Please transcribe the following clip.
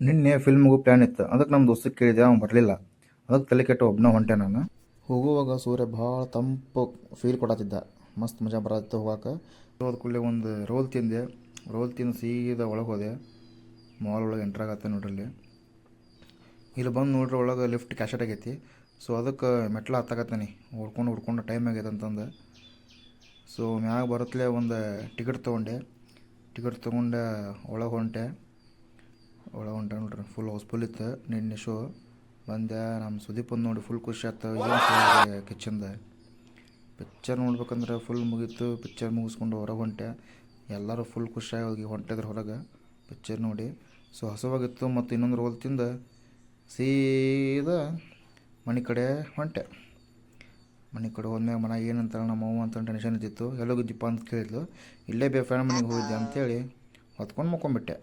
ನಿನ್ನೆ ಫಿಲ್ಮ್ಗೂ ಪ್ಲ್ಯಾನ್ ಇತ್ತು. ಅದಕ್ಕೆ ನಮ್ಮ ದೋಸ್ತಗೆ ಕೇಳಿದೆ, ಅವ್ನು ಬರಲಿಲ್ಲ. ಅದಕ್ಕೆ ತಲೆ ಕೆಟ್ಟು ಒಬ್ಬನೇ ಹೊಂಟೆ ನಾನು. ಹೋಗುವಾಗ ಸೂರ್ಯ ಭಾಳ ತಂಪು ಫೀಲ್ ಕೊಡತ್ತಿದ್ದ. ಮಸ್ತ್ ಮಜಾ ಬರತ್ತಿತ್ತು ಹೋಗಾಕ. ಹೋದ ಕೂಡಲೇ ಒಂದು ರೋಲ್ ತಿಂದೆ. ರೋಲ್ ತಿಂದು ಸೀದಾ ಒಳಗೆ ಹೋದೆ. ಮಾಲ್ ಒಳಗೆ ಎಂಟ್ರಾಗತ್ತೆ ನೋಡ್ರಲ್ಲಿ. ಇಲ್ಲಿ ಬಂದು ನೋಡ್ರಿ ಒಳಗೆ ಲಿಫ್ಟ್ ಕ್ಯಾಶೆಟ್ ಆಗೈತಿ. ಸೊ ಅದಕ್ಕೆ ಮೆಟ್ಲ ಹತ್ತಾಕತ್ತೀನಿ, ಹುಡ್ಕೊಂಡು ಟೈಮ್ ಆಗೈತೆ ಅಂತಂದು. ಸೊ ಮ್ಯಾಗ ಬರತ್ಲೇ ಒಂದು ಟಿಕೆಟ್ ತೊಗೊಂಡೆ. ಒಳಗೆ ಹೊಂಟೆ ನೋಡ್ರಿ. ಫುಲ್ ಹೌಸ್ಫುಲ್ ಇತ್ತು ನಿನ್ನೆ ಶೋ. ಬಂದೆ, ನಮ್ಮ ಸುದೀಪಂದು ನೋಡಿ ಫುಲ್ ಖುಷಿ ಆಯ್ತು. ಏನು ಕಿಚನ್ದ ಪಿಕ್ಚರ್ ನೋಡ್ಬೇಕಂದ್ರೆ ಫುಲ್ ಮುಗೀತು. ಪಿಕ್ಚರ್ ಮುಗಿಸ್ಕೊಂಡು ಹೊರಗೆ ಹೊಂಟೆ. ಎಲ್ಲರೂ ಫುಲ್ ಖುಷಿಯಾಗಿ ಹೋಗಿ ಹೊಂಟಿದ್ರು ಹೊರಗೆ ಪಿಕ್ಚರ್ ನೋಡಿ. ಸೊ ಹಸುವಾಗಿತ್ತು ಮತ್ತು ಇನ್ನೊಂದು ರೋಲ್ ತಿಂದು ಸೀದಾ ಮನೆ ಕಡೆ ಹೊಂಟೆ. ಮನೆ ಕಡೆ ಹೋದ್ಮ್ಯಾಗ ಮನೆಯಾಗ ಏನಂತಾರೆ ನಮ್ಮ ಅವ್ವ ಅಂತ ಟೆನ್ಷನ್ ಇದ್ದಿತ್ತು. ಎಲ್ಲೋಗಿದ್ದಿಪ್ಪ ಅಂತ ಕೇಳಿದ್ಲು. ಇಲ್ಲೇ ಫ್ರೆಂಡ್ ಮನೆಗೆ ಹೋಗಿದ್ದೆ ಅಂಥೇಳಿ ಹೊತ್ಕೊಂಡು ಮಕ್ಕೊಂಬಿಟ್ಟೆ.